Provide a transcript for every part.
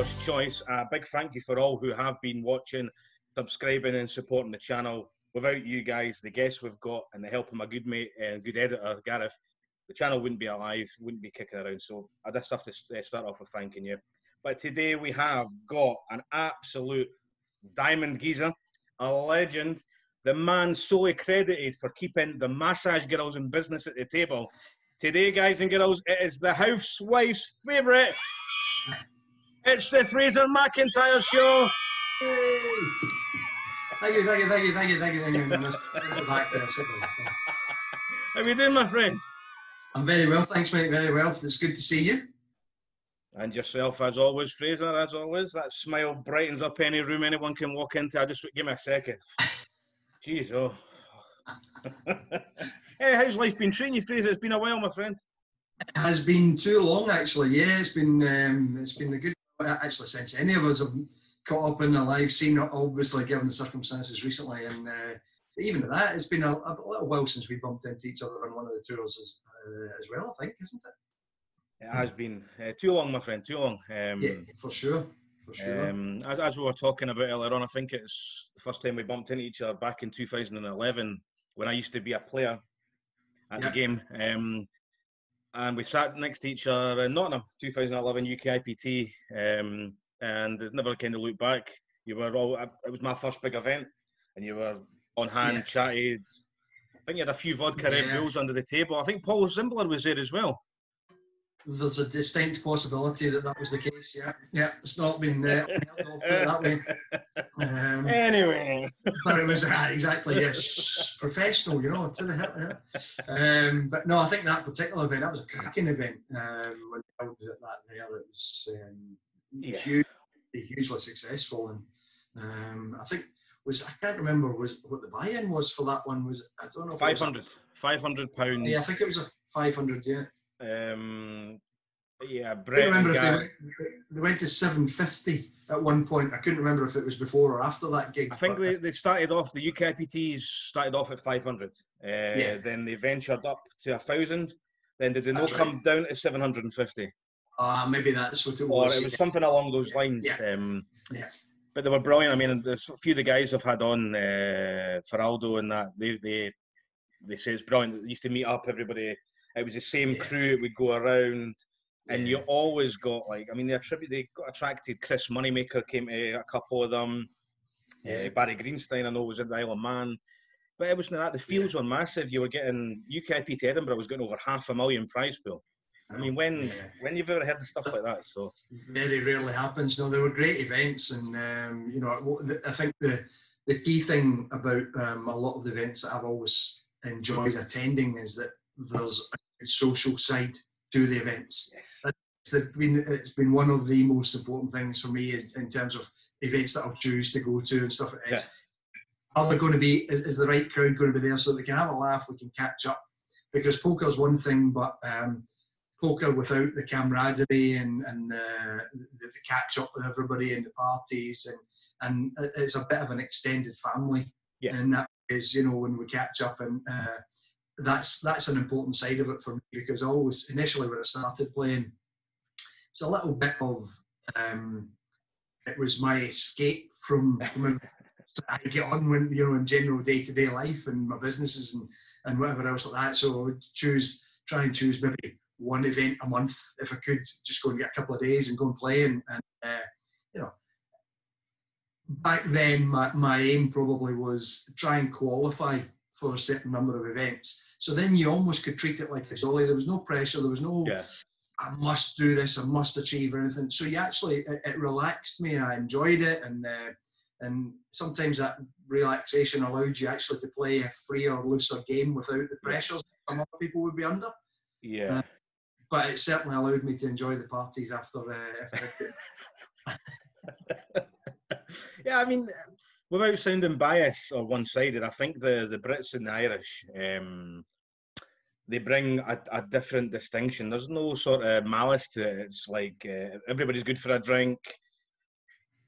Dealer's Choice. A big thank you for all who have been watching, subscribing and supporting the channel. Without you guys, the guests we've got, and the help of my good mate and good editor, Gareth, the channel wouldn't be alive, wouldn't be kicking around. So I just have to start off with thanking you. But today we have got an absolute diamond geezer, a legend, the man solely credited for keeping the massage girls in business at the table. Today, guys and girls, it is the housewife's favourite. It's the Fraser MacIntyre Show. Hey. Thank you. How are you doing, my friend? I'm very well, thanks, mate. Very well. It's good to see you. And yourself, as always, Fraser, as always. That smile brightens up any room anyone can walk into. Give me a second. Jeez, oh. Hey, how's life been treating you, Fraser? It's been a while, my friend. It has been too long, actually. Yeah, it's been a good, actually, since any of us have caught up in a live scene, obviously, given the circumstances recently. And even at that, it's been a little while since we bumped into each other on one of the tours as well, I think, isn't it? It has been too long, my friend, too long. Yeah, for sure. For sure. As we were talking about earlier on, I think it's the first time we bumped into each other back in 2011 when I used to be a player at the game. And we sat next to each other in Nottingham, 2011 UK IPT, and there's never kind of looked back. You were all, it was my first big event, and you were on hand, chatted. I think you had a few vodka Red Bulls under the table. I think Paul Zimbler was there as well. There's a distinct possibility that was the case, yeah. It's not been held off that way. Anyway. But it was, exactly, yes, professional, to the hell, But no, I think that particular event, that was a cracking event. When I was at that there, it was hugely successful. And I think, I can't remember what the buy-in was for that one. I don't know. £500. Yeah, I think it was a 500, yeah. Brett. I remember if they went to 750 at one point. I couldn't remember if it was before or after that gig. I think they started off, the UK IPTs started off at 500. Then they ventured up to 1,000. Then did they not come down to 750? Maybe that's what it was. Or it was something along those lines. But they were brilliant. I mean, there's a few of the guys I've had on, Feraldo and that, they say it's brilliant. They used to meet up, everybody. It was the same crew. It would go around, and you always got they got attracted. Chris Moneymaker came to a couple of them. Barry Greenstein, I know, was in the Isle of Man, but it wasn't that. The fields were massive. You were getting UKIP to Edinburgh was getting over £500,000 prize pool. I mean, when you've ever heard of stuff like that? So very rarely happens. No, they were great events, and I think the key thing about a lot of the events that I've always enjoyed attending is that there's a social side to the events. It's been one of the most important things for me in terms of events that I'll choose to go to and stuff like that. Are there going to be, is the right crowd going to be there so that we can have a laugh, we can catch up? Because poker's one thing, but poker without the camaraderie and the catch up with everybody in the parties, and it's a bit of an extended family. And that is, when we catch up, and that's an important side of it for me, because I always, initially when I started playing, it's a little bit of it was my escape from how to get on when in general day-to-day life and my businesses and whatever else like that. So I would try and choose maybe one event a month if I could, just go and get a couple of days and go and play, and back then my aim probably was to try and qualify for a certain number of events. So then you almost could treat it like a jolly. There was no pressure. There was no, I must do this, I must achieve anything. So you actually, it relaxed me. I enjoyed it. And sometimes that relaxation allowed you actually to play a freer, looser game without the pressures some other people would be under. But it certainly allowed me to enjoy the parties after I mean, without sounding biased or one-sided, I think the Brits and the Irish, they bring a different distinction. There's no sort of malice to it. It's like everybody's good for a drink.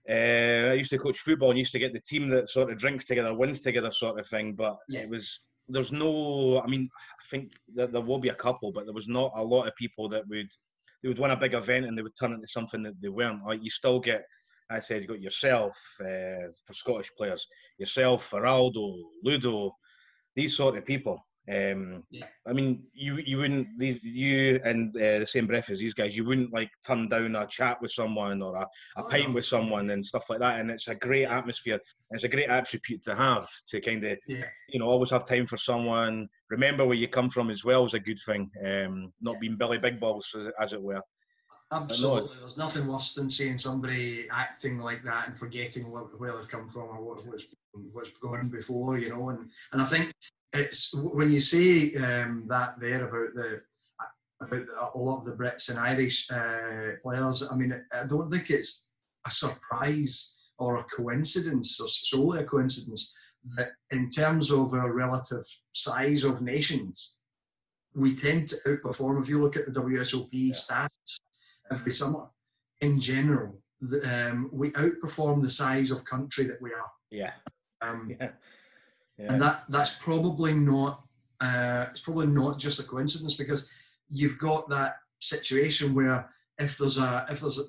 I used to coach football and used to get the team that sort of drinks together, wins together sort of thing. But there's no, I mean, I think that there will be a couple, but there was not a lot of people that would, they would win a big event and they would turn it into something that they weren't. Like, you still get, I said, you got yourself for Scottish players, yourself, Feraldo, Ludo, these sort of people. I mean, you wouldn't, you and the same breath as these guys, you wouldn't like turn down a chat with someone or a pint with someone and stuff like that. And it's a great atmosphere. It's a great attribute to have, to kind of, you know, always have time for someone. Remember where you come from as well is a good thing. Not being Billy Big Balls, as it were. Absolutely. There's nothing worse than seeing somebody acting like that and forgetting where they've come from or what's gone before, you know. And I think it's when you say that there about a lot of the Brits and Irish players. I mean, I don't think it's a surprise or a coincidence or solely a coincidence that in terms of our relative size of nations, we tend to outperform. If you look at the WSOP stats every summer, in general, we outperform the size of country that we are. And that's probably not. It's probably not just a coincidence, because you've got that situation where if there's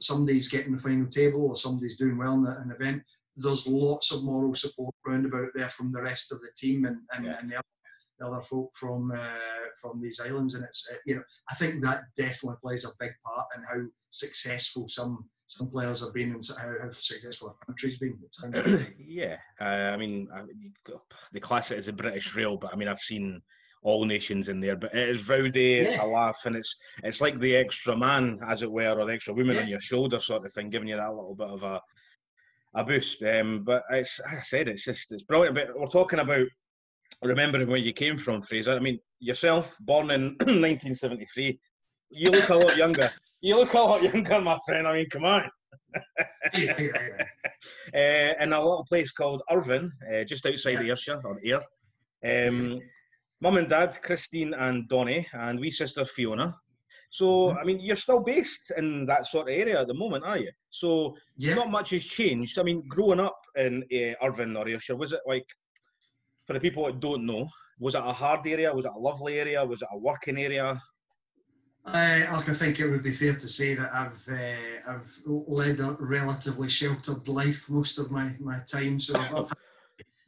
somebody's getting the final table or somebody's doing well in an event, there's lots of moral support round about there from the rest of the team and the other folk from these islands, and it's you know, I think that definitely plays a big part in how successful some players have been and how successful our country's been. I mean, they class it as a British Rail, but I mean, I've seen all nations in there, but it is rowdy, it's a laugh, and it's like the extra man, as it were, or the extra woman on your shoulder sort of thing, giving you that little bit of a boost. But it's, as I said, it's brilliant. But we're talking about remembering where you came from, Fraser. I mean, yourself, born in 1973, you look a lot younger. You look a lot younger, my friend. I mean, come on. In a little place called Irvine, just outside Ayrshire, or Ayr. Mum and Dad, Christine and Donnie, and wee sister Fiona. So, I mean, you're still based in that sort of area at the moment, are you? So, not much has changed. I mean, growing up in Irvine or Ayrshire, was it like, for the people that don't know, was it a hard area? Was it a lovely area? Was it a working area? I think it would be fair to say that I've led a relatively sheltered life most of my time. So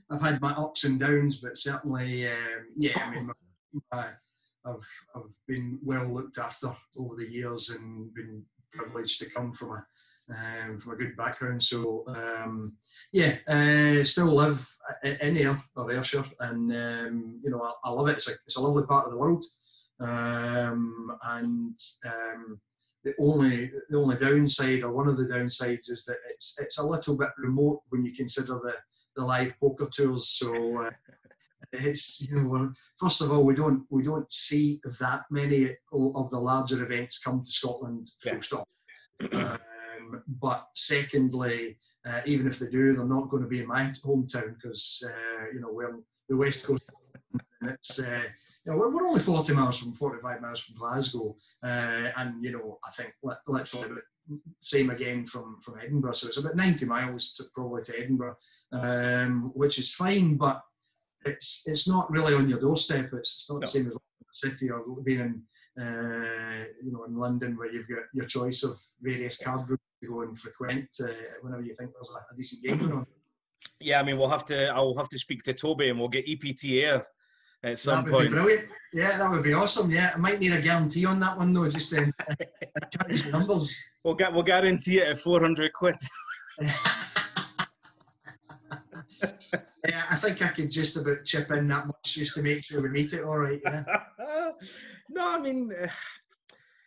I've had my ups and downs, but certainly, I mean, I've been well looked after over the years and been privileged to come from a good background. So still live in Ayr or Ayrshire, and you know, I love it. It's a lovely part of the world. The only downside, or one of the downsides, is that it's a little bit remote when you consider the live poker tours. So it's, you know, first of all, we don't see that many of the larger events come to Scotland, full stop. But secondly, even if they do, they're not going to be in my hometown, because you know, we're the West Coast, and it's you know, we're only 45 miles from Glasgow, and you know, I think literally about same again from Edinburgh. So it's about 90 miles probably to Edinburgh, which is fine, but it's not really on your doorstep. It's not the same as the city, or being in you know, in London, where you've got your choice of various card routes to go and frequent whenever you think there's a decent game going on. Yeah, I mean, I'll have to speak to Toby, and we'll get EPT Air at some point. That would be brilliant. Yeah, that would be awesome. Yeah, I might need a guarantee on that one though, just to catch the numbers. We'll guarantee it at 400 quid. Yeah, I think I could just about chip in that much just to make sure we meet it all right. Yeah. No, I mean,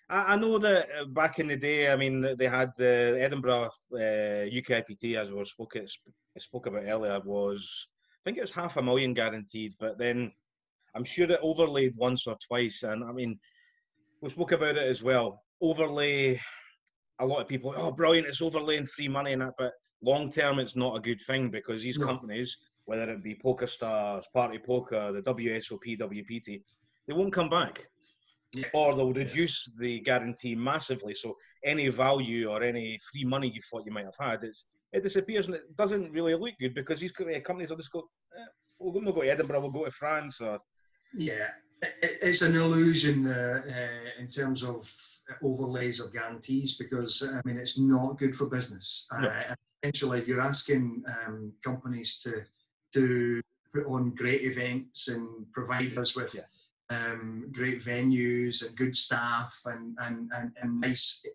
I know that back in the day, I mean, they had the Edinburgh UKIPT, as we spoke about earlier, was, I think it was 500,000 guaranteed, but then I'm sure it overlaid once or twice. And I mean, we spoke about it as well. Overlay, a lot of people, oh, brilliant, it's overlaying free money and that, but long term, it's not a good thing, because these companies, whether it be Poker Stars, Party Poker, the WSOP, WPT, they won't come back. Yeah. Or they'll reduce the guarantee massively. So any value or any free money you thought you might have had, it disappears, and it doesn't really look good, because these companies will just go, we'll go to Edinburgh, we'll go to France. Or... Yeah, it's an illusion in terms of overlays or guarantees, because I mean it's not good for business. No. Essentially, you're asking companies to put on great events and provide us with great venues and good staff and nice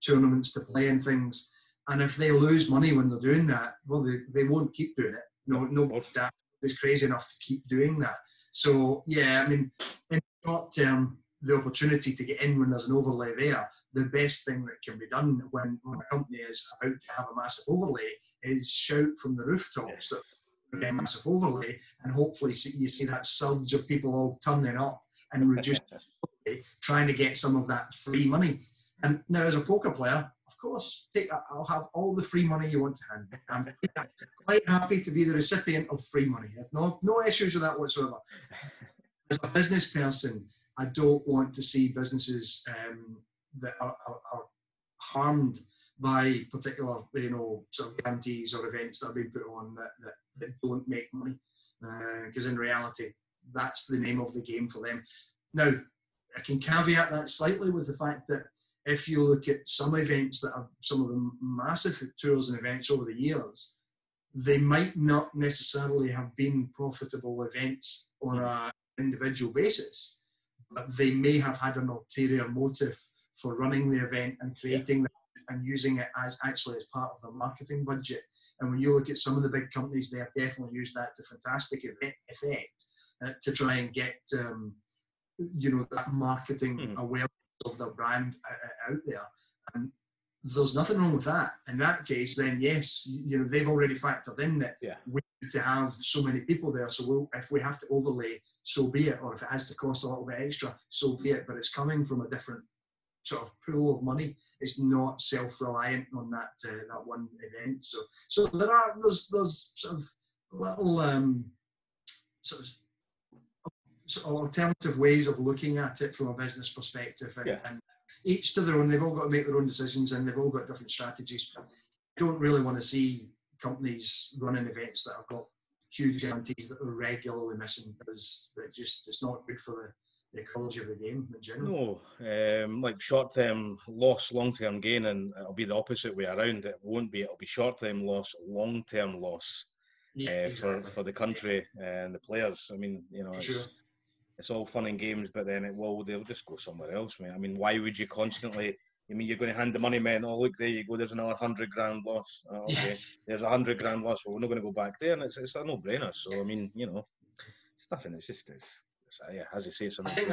tournaments to play and things. And if they lose money when they're doing that, well, they won't keep doing it. No staff is crazy enough to keep doing that. So yeah, I mean, in the short term, the opportunity to get in when there's an overlay there, the best thing that can be done when a company is about to have a massive overlay is shout from the rooftops that we're getting a massive overlay, and hopefully you see that surge of people all turning up and reduce trying to get some of that free money. And now, as a poker player, of course, I'll have all the free money you want to hand. I'm quite happy to be the recipient of free money. No issues with that whatsoever. As a business person, I don't want to see businesses that are harmed by particular, sort of guarantees or events that have been put on that don't make money. Because in reality, that's the name of the game for them. Now, I can caveat that slightly with the fact that if you look at some events that are some of the massive tours and events over the years, they might not necessarily have been profitable events on an individual basis, but they may have had an ulterior motive for running the event and creating that and using it as actually as part of the marketing budget. And when you look at some of the big companies, they have definitely used that to fantastic effect to try and get that marketing awareness of their brand out there. And there's nothing wrong with that. In that case, then yes, they've already factored in that we need to have so many people there. So if we have to overlay, so be it. Or if it has to cost a little bit extra, so be it. But it's coming from a different sort of pool of money. It's not self-reliant on that one event. So there's sort of little sort of alternative ways of looking at it from a business perspective, and each to their own. They've all got to make their own decisions, and they've all got different strategies. But I don't really want to see companies running events that have got huge guarantees that they're regularly missing, because it's not good for the ecology of the game in general. No, like short-term loss, long-term gain, and it'll be the opposite way around. It won't be. It'll be short-term loss, long-term loss exactly. for the country and the players. I mean, it's all fun and games, but then they'll just go somewhere else, mate. I mean, why would you constantly? I mean, you're going to hand the money, man. Oh, look, there you go. There's another $100,000 loss. Oh, okay, there's $100,000 loss. Well, we're not going to go back there, and it's a no-brainer. So I mean, it's nothing. It's just as you say, it's I think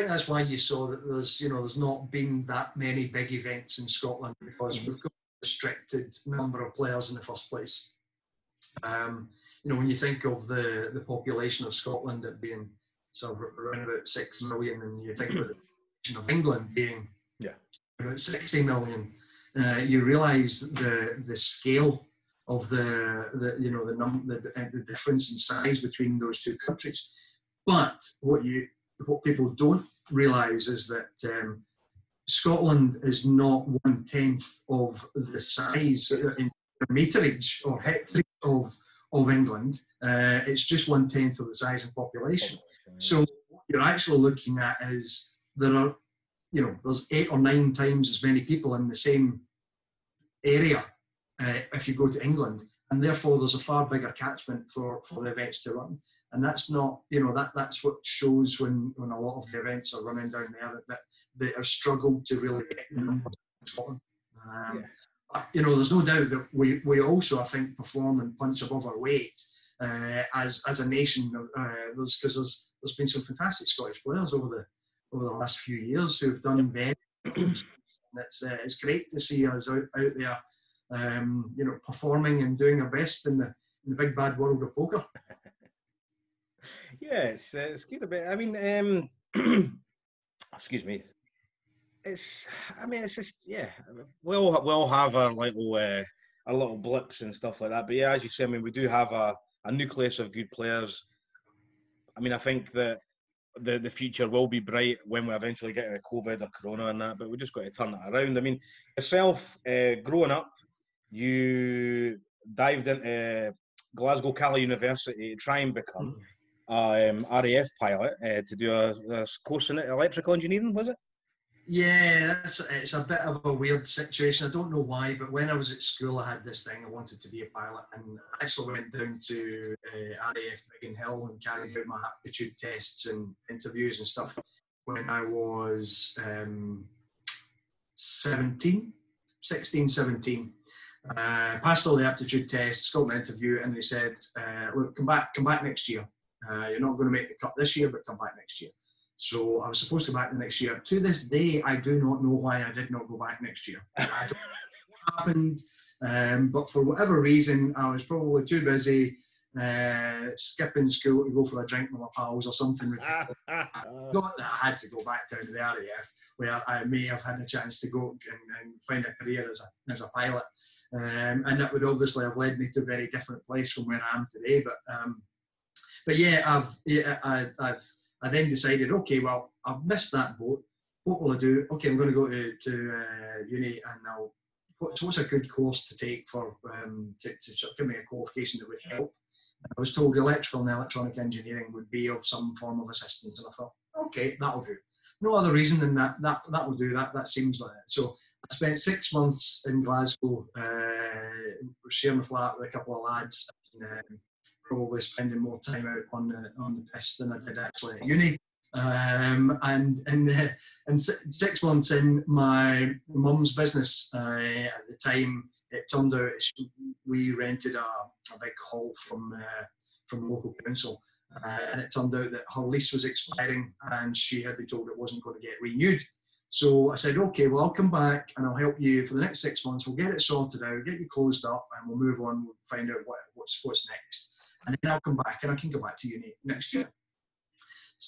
that's why you saw that there's not been that many big events in Scotland, because we've got a restricted number of players in the first place. When you think of the population of Scotland at being sort of around about 6 million, and you think of the population of England being about 60 million, you realise the scale of the difference in size between those two countries. But what people don't realise is that Scotland is not 1/10 of the size in meterage or hectare of England. It's just 1/10 of the size of population. So what you're actually looking at is there's 8 or 9 times as many people in the same area if you go to England, and therefore there's a far bigger catchment for the events to run. And that's not, that's what shows when a lot of the events are running down there, that they have struggled to really get the numbers in Scotland. There's no doubt that we also, I think, perform and punch above our weight as a nation. There's been some fantastic Scottish players over the last few years who've done very well. It's great to see us out there, performing and doing our best in the big bad world of poker. Yeah, it's good a bit. I mean, excuse me. It's just we all have our little blips and stuff like that. But yeah, as you say, I mean, we do have a nucleus of good players. I mean, I think that the future will be bright when we eventually get out of COVID or Corona and that. But we just got to turn it around. I mean, yourself, growing up, you dived into Glasgow Cali University to try and become RAF pilot to do a course in electrical engineering, was it? Yeah, it's a bit of a weird situation. I don't know why, but when I was at school, I had this thing. I wanted to be a pilot, and I actually went down to RAF Biggin Hill and carried out my aptitude tests and interviews and stuff when I was 17, 16, 17. Passed all the aptitude tests, got my interview, and they said, "Look, come back next year. You're not going to make the cut this year, but come back next year." So I was supposed to go back the next year. To this day, I do not know why I did not go back next year. I don't know what happened, but for whatever reason, I was probably too busy skipping school to go for a drink with my pals or something. I thought that I had to go back down to the RAF, where I may have had a chance to go and find a career as a pilot. And that would obviously have led me to a very different place from where I am today. But yeah, I then decided, okay, well, I've missed that boat. What will I do? Okay, I'm going to go to uni, and what's a good course to take for to give me a qualification that would help? And I was told electrical and electronic engineering would be of some form of assistance, and I thought, okay, that'll do. No other reason than that will do. That seems like it. So I spent 6 months in Glasgow, sharing a flat with a couple of lads, and probably spending more time out on the piss than I did actually at uni. And 6 months in, my mum's business at the time, it turned out we rented a big hall from the local council, and it turned out that her lease was expiring and she had been told it wasn't going to get renewed. So I said, okay, well, I'll come back and I'll help you for the next 6 months. We'll get it sorted out, get you closed up, and we'll move on. We'll find out what's next. And then I'll come back and I can go back to uni next year.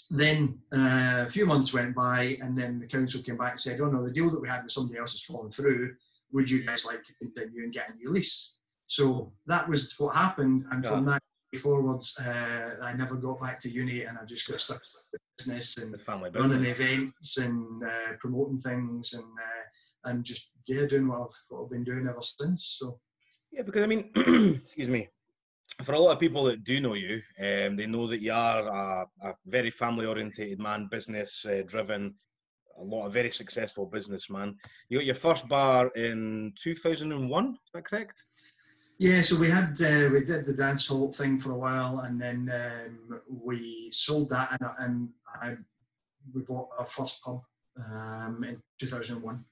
Then a few months went by, and then the council came back and said, oh no, the deal that we had with somebody else has fallen through. Would you guys like to continue and get a new lease? So that was what happened. And from that forwards, I never got back to uni, and I just got stuck with business and running events and promoting things and just doing what I've been doing ever since. So yeah, because I mean, excuse me. For a lot of people that do know you, they know that you are a very family-orientated man, business-driven, a lot of very successful businessman. You got your first bar in 2001, is that correct? Yeah, so we did the dance hall thing for a while, and then we sold that, and we bought our first pub in 2001.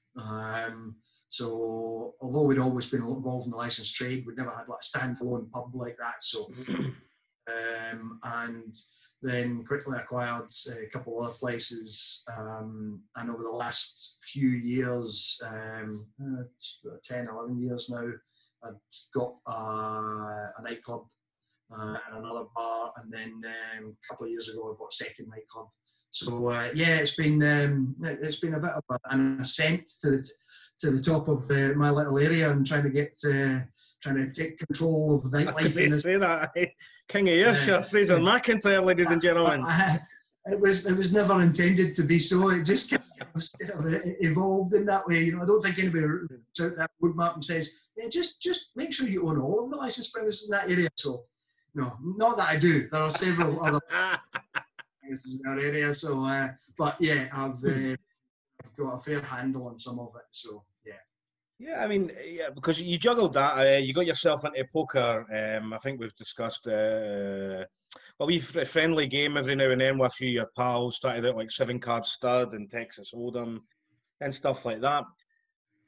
So although we'd always been involved in the licensed trade, we'd never had like a standalone pub like that. So and then quickly acquired a couple of other places, and over the last few years, 10, 11 years now, I've got a nightclub and another bar, and then a couple of years ago I bought a second nightclub. So yeah, it's been a bit of an ascent to the top of my little area, and trying to take control of nightlife. I was going to say that. King of Ayrshire, Fraser MacIntyre, ladies and gentlemen. It was never intended to be so. It just kind of evolved in that way. You know, I don't think anybody puts out that road map and says, yeah, just make sure you own all of the licensed premises in that area. So, no, not that I do. There are several other places in our area. So, but yeah, I've got a fair handle on some of it. So, yeah. Yeah, I mean, yeah, because you juggled that. You got yourself into poker. I think we've discussed a friendly game every now and then with a few of your pals. Started out like 7-card stud and Texas Hold'em and stuff like that.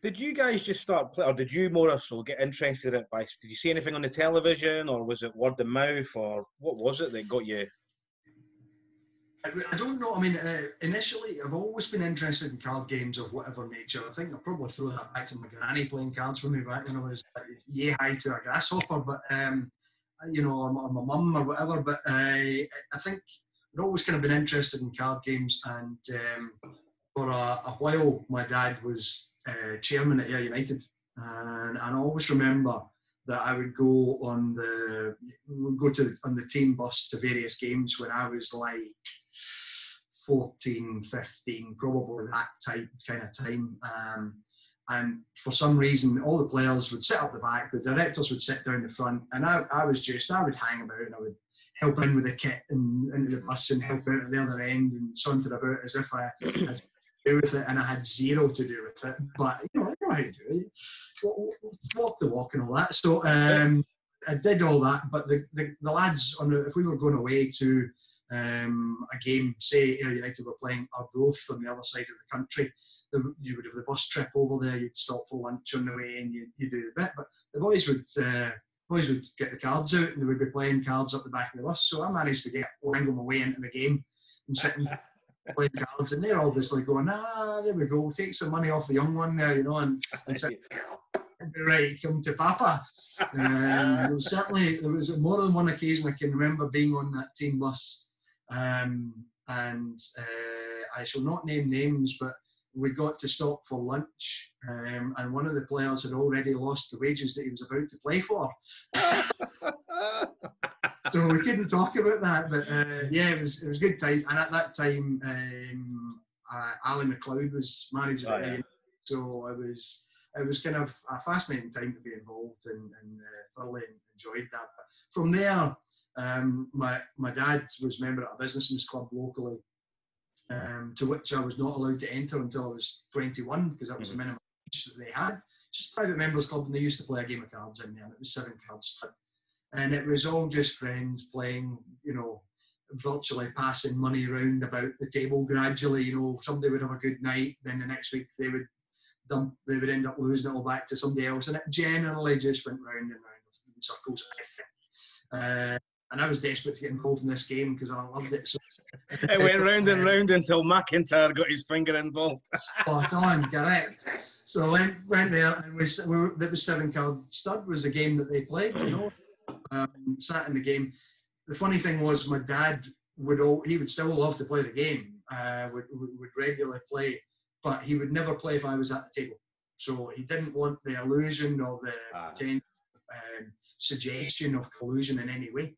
Did you guys just start playing, or did you more or so get interested in it by? Did you see anything on the television, or was it word of mouth, or what was it that got you? I don't know. I mean, initially, I've always been interested in card games of whatever nature. I think I'll probably throw that back to my granny playing cards with me back when I was yay high to a grasshopper, but you know, or my mum or whatever. But I think I've always kind of been interested in card games, and for a while, my dad was chairman at Ayr United, and I always remember that I would go on the team bus to various games when I was like 14, 15, probably that kind of time. And for some reason, all the players would sit up the back, the directors would sit down the front, and I would hang about, and I would help in with the kit and into the bus and help out at the other end and saunter about as if I had do with it, and I had zero to do with it. But I know how to do it. Walk the walk and all that. So I did all that. But the lads, if we were going away to a game, say Ayr United were playing Arbroath on the other side of the country, you would have the bus trip over there. You'd stop for lunch on the way, and you do the bit. But the boys would get the cards out, and they would be playing cards up the back of the bus. So I managed to wangle my way into the game and sitting playing cards, and they're obviously going, there we go, we'll take some money off the young one there, and sit, right, come to Papa. There was more than one occasion I can remember being on that team bus, and I shall not name names, but we got to stop for lunch, and one of the players had already lost the wages that he was about to play for. So we couldn't talk about that, but it was good times. And at that time, Ali McLeod was manager at the so it was kind of a fascinating time to be involved and thoroughly enjoyed that. But from there, my dad was a member of a businessman's club locally, to which I was not allowed to enter until I was 21, because that was the minimum age that they had. Just a private members club, and they used to play a game of cards in there, and it was 7 cards. And it was all just friends playing, virtually passing money around about the table gradually. Somebody would have a good night, then the next week they would end up losing it all back to somebody else, and it generally just went round and round in circles. And I was desperate to get involved in this game because I loved it. So it went round and round until MacIntyre got his finger involved. Spot on, correct. So I went there, and that was 7 card stud was the game that they played. Sat in the game. The funny thing was, my dad would still love to play the game. Would regularly play, but he would never play if I was at the table. So he didn't want the illusion or the suggestion of collusion in any way,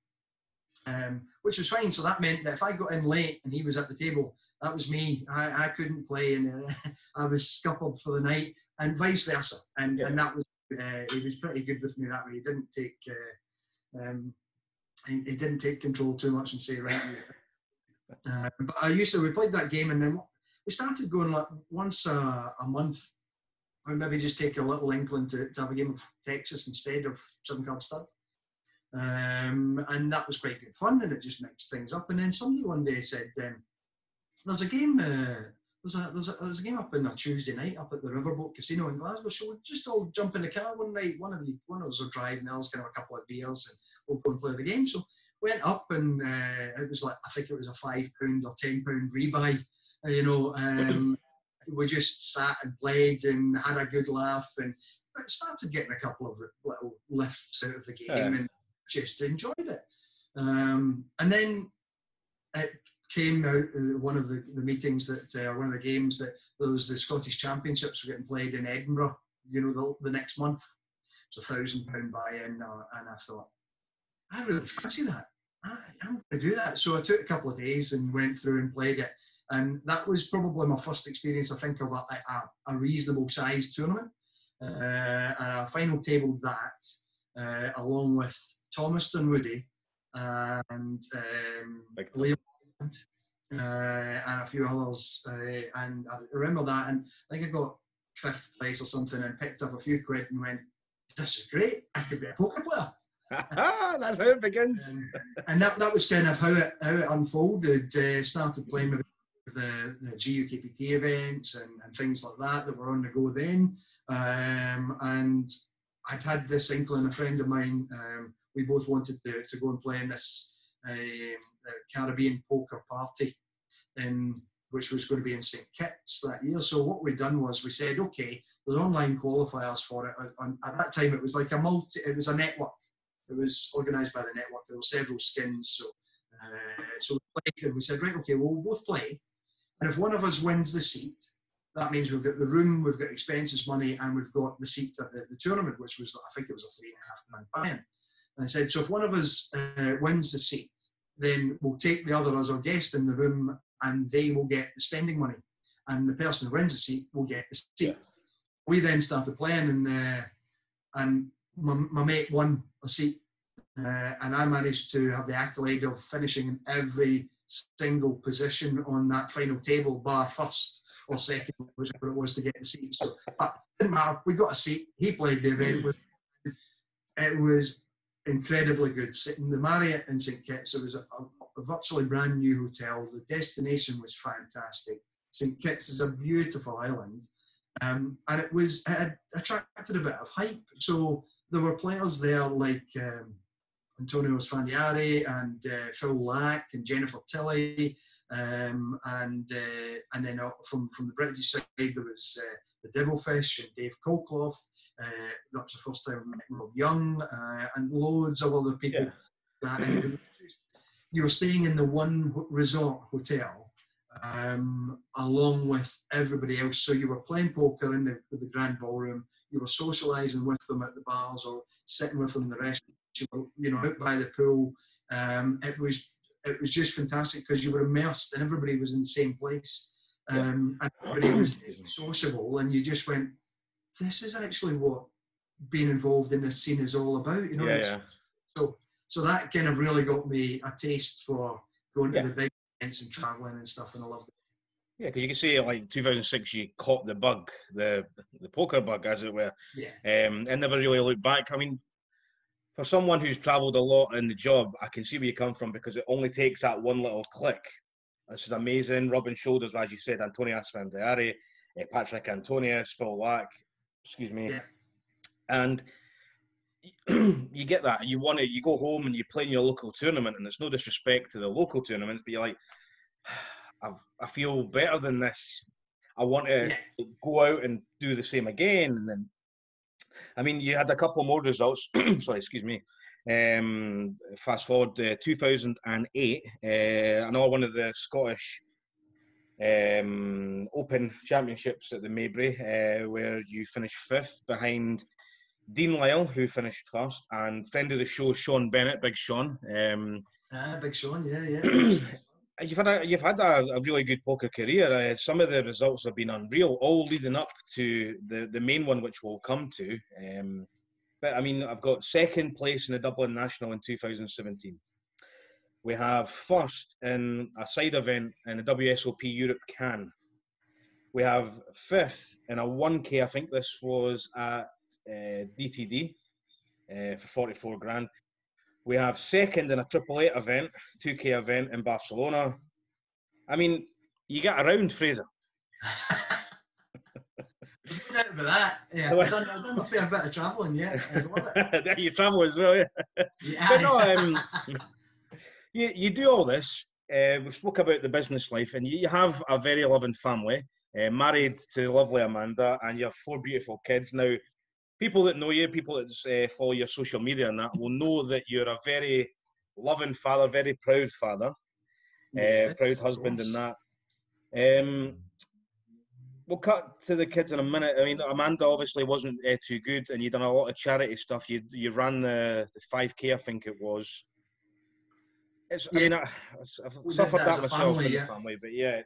which was fine. So that meant that if I got in late and he was at the table, that was me. I couldn't play, and I was scuppered for the night, and vice versa. And that was he was pretty good with me that way. He didn't take he didn't take control too much and say, right. But we played that game, and then we started going like once a month. Or maybe just take a little inkling to have a game of Texas instead of 7 card stud. And that was quite good fun, and it just mixed things up. And then somebody one day said, there's a game there's a game up on a Tuesday night up at the Riverboat Casino in Glasgow. So we'll just all jump in the car one night. One of us will drive, and the others can have a couple of beers, and we'll go and play the game. So went up, and it was like, I think it was a £5 or £10 rebuy. We just sat and played and had a good laugh, and started getting a couple of little lifts out of the game, and just enjoyed it. And then it came out one of the meetings that one of the games that there was the Scottish Championships were getting played in Edinburgh. The next month. It's £1,000 buy-in, and I thought, I really fancy that. I'm going to do that. So I took a couple of days and went through and played it. And that was probably my first experience, I think, of a reasonable sized tournament. And I final tabled that along with Thomas Dunwoody and Leo and a few others. And I remember that, and I think I got 5th place or something, and picked up a few quid and went, this is great, I could be a poker player. That's how it begins. And that was kind of how it unfolded. Started playing with the GUKPT events and things like that were on the go then. And I'd had this inkling, a friend of mine, we both wanted to go and play in this Caribbean poker party, which was going to be in St. Kitts that year. So what we'd done was we said, okay, there's online qualifiers for it. At that time, it was like it was a network. It was organised by the network. There were several skins. So we played, and we said, right, okay, we'll both play. And if one of us wins the seat, that means we've got the room, we've got expenses money, and we've got the seat of the tournament, which was, I think it was a £3.5 buy-in. And I said, so if one of us wins the seat, then we'll take the other as our guest in the room, and they will get the spending money. And the person who wins the seat will get the seat. Yeah. We then started playing, and my mate won a seat. And I managed to have the accolade of finishing in every single position on that final table, bar first, or second, whichever it was, to get the seat. So, but it didn't matter. We got a seat. He played the event. It was incredibly good. Sitting in the Marriott in St Kitts, it was a virtually brand new hotel. The destination was fantastic. St Kitts is a beautiful island, and it had attracted a bit of hype. So there were players there like Antonio Sfandiari and Phil Lack and Jennifer Tilley, and then from the British side there was the Devilfish and Dave Colclough. That was the first time I met Rob Young, and loads of other people. Yeah. And you were staying in the one resort hotel, along with everybody else. So you were playing poker in the grand ballroom. You were socialising with them at the bars or sitting with them in the restaurant. You were, out by the pool. It was just fantastic because you were immersed and everybody was in the same place, and everybody was sociable, and you just went, this is actually what being involved in this scene is all about, So that kind of really got me a taste for going to the big events and travelling and stuff, and I loved it. Yeah, because you can say like 2006, you caught the bug, the poker bug, as it were, and never really looked back. I mean, for someone who's travelled a lot in the job, I can see where you come from, because it only takes that one little click. This is amazing. Rubbing shoulders, as you said, Antonio Sfandiari, Patrick Antonius, Phil Lack, excuse me. Yeah. And you get that. You go home and you play in your local tournament, and it's no disrespect to the local tournaments, but you're like, I feel better than this. I want to go out and do the same again. And then, I mean, you had a couple more results. Sorry, excuse me. Fast forward 2008, another one of the Scottish Open Championships at the Maybury, where you finished 5th behind Dean Lyle, who finished 1st, and friend of the show, Sean Bennett, Big Sean. Big Sean, yeah. You've had a really good poker career. Some of the results have been unreal, all leading up to the main one, which we'll come to. But I mean, I've got 2nd place in the Dublin National in 2017. We have 1st in a side event in the WSOP Europe Can. We have 5th in a 1K. I think this was at DTD for 44 grand. We have 2nd in a 888 event, 2K event in Barcelona. I mean, you get around, Fraser. No doubt about that. Yeah, I've done a fair bit of travelling, yeah. I love it. You travel as well, yeah. But no, you do all this. We spoke about the business life, and you have a very loving family, married to lovely Amanda, and you have 4 beautiful kids. Now, people that know you, people that follow your social media and that, will know that you're a very loving father, very proud father, proud husband and that. We'll cut to the kids in a minute. I mean, Amanda obviously wasn't too good, and you've done a lot of charity stuff. You ran the 5K, I think it was. I mean, I've suffered that myself in the family, but yeah,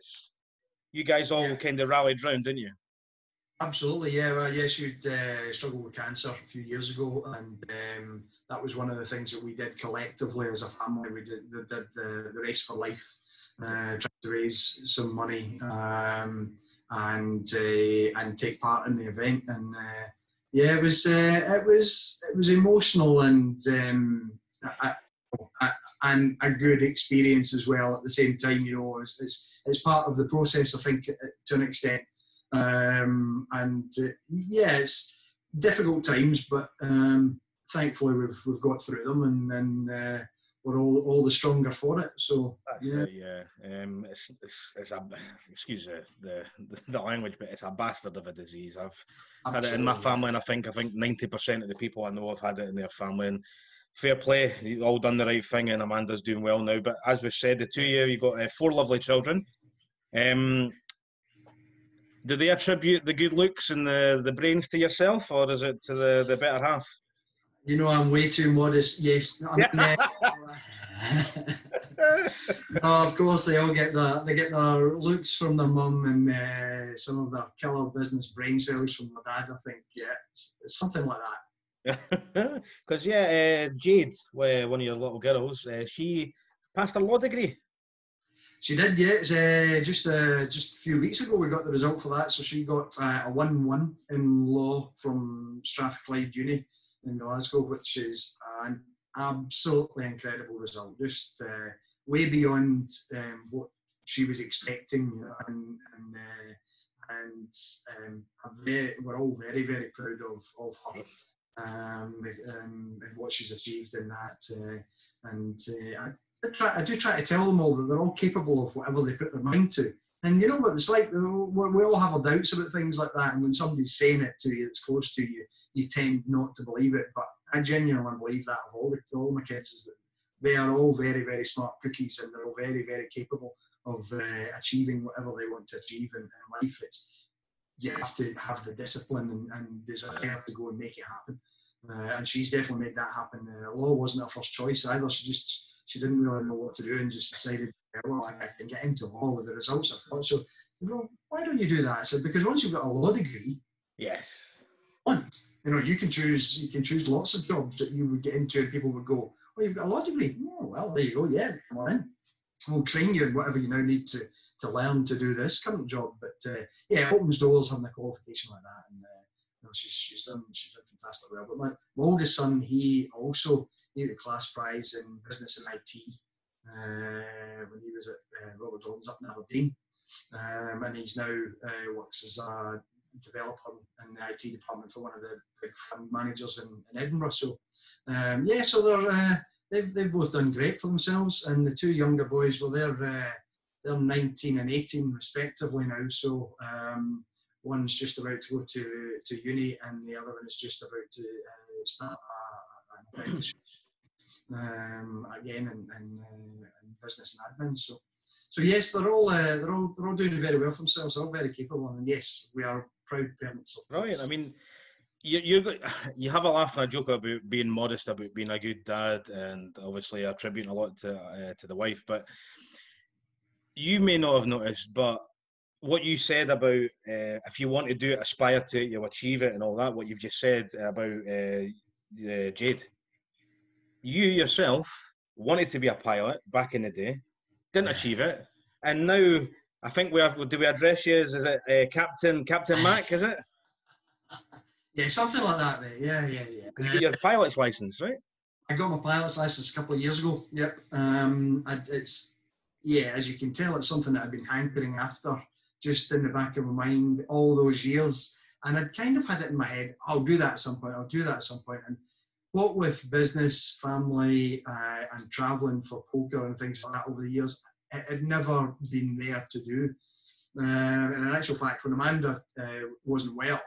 you guys all kind of rallied round, didn't you? Absolutely, yeah. Well, yes, you'd struggled with cancer a few years ago, and that was one of the things that we did collectively as a family. We did the Race for Life, trying to raise some money and take part in the event. And it was emotional and a good experience as well. At the same time, it's part of the process, I think, to an extent. It's difficult times, but thankfully we've got through them, and we're all the stronger for it. So that's it's a, excuse the language, but it's a bastard of a disease. I've had it in my family, and I think 90% of the people I know have had it in their family. And fair play, you've all done the right thing, and Amanda's doing well now. But as we've said, the 2 of you, you've got 4 lovely children. Do they attribute the good looks and the brains to yourself, or is it to the better half? You know, I'm way too modest. Yes, no, of course they all get their looks from their mum, and some of their killer business brain cells from their dad. I think, it's something like that. Because Jade, one of your little girls, she passed her law degree. She did, yeah. It's, just a few weeks ago we got the result for that. So she got a 1-1 in law from Strathclyde Uni in Glasgow, which is an absolutely incredible result. Just way beyond what she was expecting, and we're all very, very proud of her. And what she's achieved in that, I do try to tell them all that they're all capable of whatever they put their mind to. And you know what it's like, we all have our doubts about things like that, and when somebody's saying it to you that's close to you, you tend not to believe it. But I genuinely believe that of all my kids, is that they are all very, very smart cookies, and they're all very, very capable of achieving whatever they want to achieve in life. You have to have the discipline and desire to go and make it happen. And she's definitely made that happen. Law wasn't her first choice either. She didn't really know what to do and just decided, well, I can get into law with the results I've got. So, well, why don't you do that? I said, because once you've got a law degree, yes, you can choose lots of jobs that you would get into, and people would go, oh, you've got a law degree. Oh, well, there you go. Yeah, come on in. We'll train you in whatever you now need to learn to do this current job. But yeah, it opens doors having a qualification like that, and she's done fantastic well. But my oldest son, he the class prize in business and IT when he was at Robert Holmes up in Aberdeen, and he's now works as a developer in the IT department for one of the big fund managers in Edinburgh. So so they've both done great for themselves, and the two younger boys, well, they're 19 and 18 respectively now. So one's just about to go to uni, and the other one is just about to start an apprenticeship again in business and admin. So yes, they're all doing very well for themselves. They're all very capable, and yes, we are proud parents of them. Right. I mean, you have a laugh and a joke about being modest, about being a good dad, and obviously attributing a lot to the wife. But you may not have noticed, but what you said about if you want to do it, aspire to it, you'll achieve it, and all that. What you've just said about Jade, you yourself wanted to be a pilot back in the day, didn't achieve it, and now I think do we address you as, is it Captain Mac? Is it? Yeah, something like that, mate. Yeah. You got your pilot's license, right? I got my pilot's license a couple of years ago. Yep. As you can tell, it's something that I've been hankering after, just in the back of my mind all those years. And I'd kind of had it in my head, I'll do that at some point. And what with business, family, and traveling for poker and things like that over the years, it had never been there to do. And in actual fact, when Amanda wasn't well,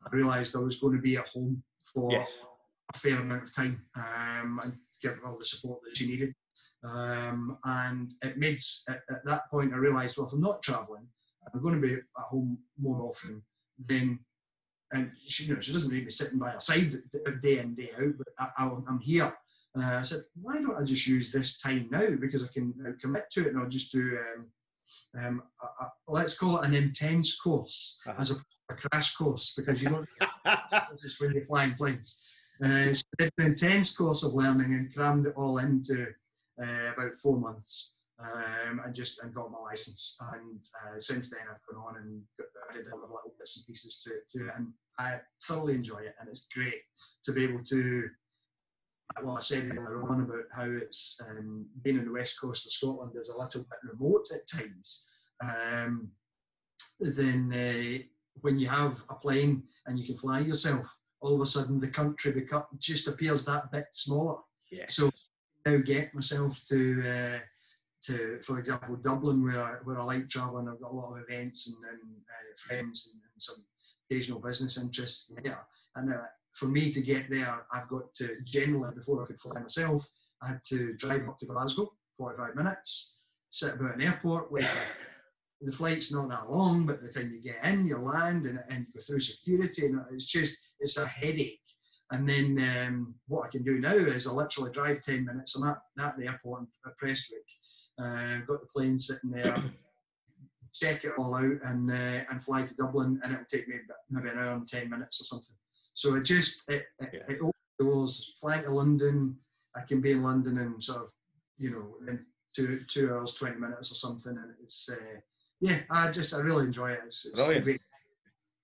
I realised I was going to be at home for a fair amount of time and give her all the support that she needed. And it made, at that point, I realised, well, if I'm not travelling, I'm going to be at home more often, then, and she doesn't need me sitting by her side day in, day out, but I'm here. I said, why don't I just use this time now, because I can commit to it, and I'll just do, let's call it an intense course as a crash course, because you don't this when you're flying planes. So I did an intense course of learning and crammed it all into about 4 months, and got my license. And since then, I've gone on and added a little bits and pieces to it, and I thoroughly enjoy it. And it's great to be able to. Well, I said earlier on about how it's being on the west coast of Scotland is a little bit remote at times. Then when you have a plane and you can fly yourself, all of a sudden the country just appears that bit smaller. Yeah. So I now get myself to for example, Dublin, where I like travelling. I've got a lot of events and friends and some occasional business interests there. And for me to get there, I've got to, generally, before I could fly myself, I had to drive up to Glasgow, 45 minutes, sit about an airport, wait for the flight's not that long, but by the time you get in, you land and you go through security, and it's a headache. And then what I can do now is I literally drive 10 minutes. I'm at the airport at Prestwick, got the plane sitting there, check it all out, and fly to Dublin, and it'll take me maybe an hour and 10 minutes or something. So it opens doors. Flying to London, I can be in London and sort of, in 2 hours 20 minutes or something, and it's I really enjoy it. It's Brilliant. great.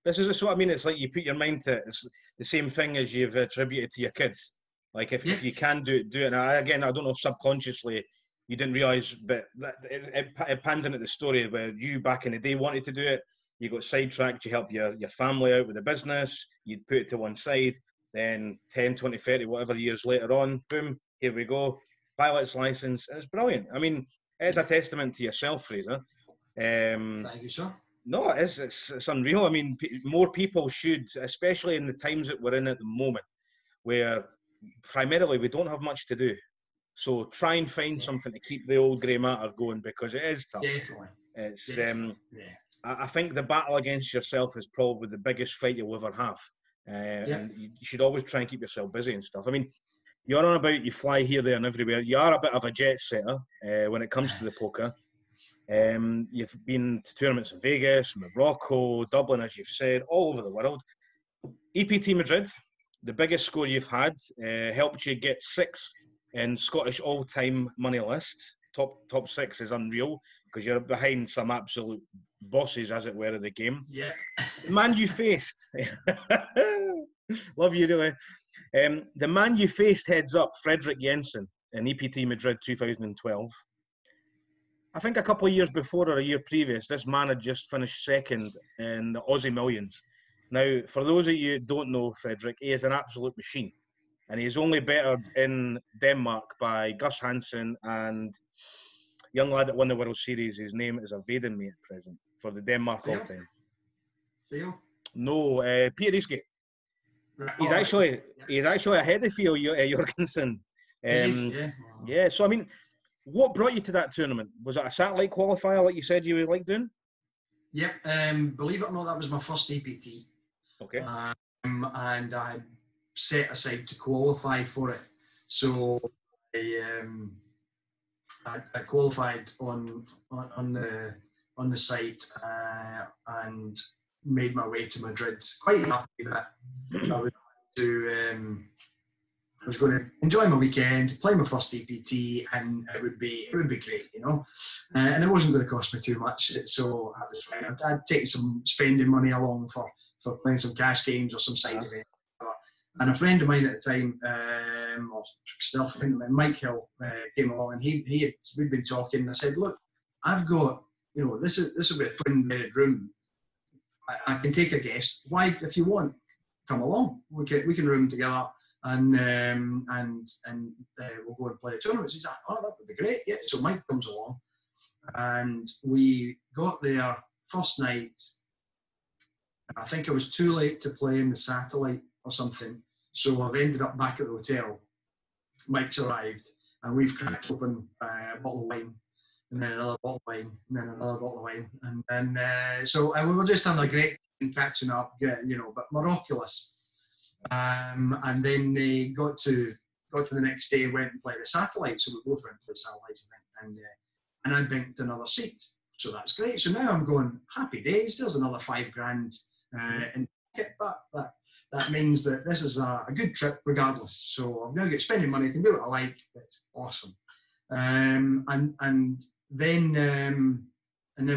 This is just what I mean. It's like you put your mind to it. It's the same thing as you've attributed to your kids. Like if you can do it, do it. And I don't know if subconsciously you didn't realise, but it pans into the story where you back in the day wanted to do it. You got sidetracked. You helped your family out with the business. You'd put it to one side. Then 10, 20, 30, whatever years later on, boom, here we go. Pilot's license. It's brilliant. I mean, it's a testament to yourself, Fraser. Thank you, sir. No, it's unreal. I mean, more people should, especially in the times that we're in at the moment, where primarily we don't have much to do. So try and find something to keep the old grey matter going, because it is tough. Definitely. It's I think the battle against yourself is probably the biggest fight you'll ever have. And you should always try and keep yourself busy and stuff. I mean, you're on about you fly here, there, and everywhere. You are a bit of a jet setter when it comes to the poker. You've been to tournaments in Vegas, Morocco, Dublin, as you've said, all over the world. Ep10 Madrid, the biggest score you've had, helped you get 6th in Scottish all-time money list. Top 6 is unreal because you're behind some absolute bosses, as it were, of the game. Yeah. The man you faced, love you, really. The man you faced heads up, Fredrik Jensen, in Ep10 Madrid 2012. I think a couple of years before or a year previous, this man had just finished 2nd in the Aussie Millions. Now, for those of you who don't know Fredrik, he is an absolute machine. And he's only bettered in Denmark by Gus Hansen and young lad that won the World Series. His name is evading me at present for the Denmark all-time. Theo? No, Peter Iske. He's actually ahead of Theo Jorgensen. Yeah, so I mean, what brought you to that tournament? Was it a satellite qualifier like you said you would like doing? Yep. Believe it or not, that was my first EPT. Okay. And I set aside to qualify for it. So I qualified on the site and made my way to Madrid. Quite happy that I was going to enjoy my weekend, play my first EPT, and it would be great, you know. And it wasn't going to cost me too much, so I was fine. I'd take some spending money along for playing some cash games or some side events. And a friend of mine at the time, or still a friend of mine, Mike Hill, came along, and we'd been talking. And I said, "Look, I've got, you know, this will be a twin-bedded room. I can take a guest. Why, if you want, come along. We can room together." And we'll go and play a tournament. He's like, "Oh, that would be great." Yeah. So Mike comes along, and we got there first night. I think I was too late to play in the satellite or something, so I've ended up back at the hotel. Mike's arrived, and we've cracked open a bottle of wine, and then another bottle of wine, and then another bottle of wine, and so we were just having a great time catching up, you know, but miraculous. And then they got to the next day, went and played the satellite. So we both went and played satellites, and I banked another seat. So that's great. So now I'm going, happy days. There's another $5,000 in pocket. That means that this is a good trip regardless. So I've now got spending money. I can do what I like. It's awesome. And then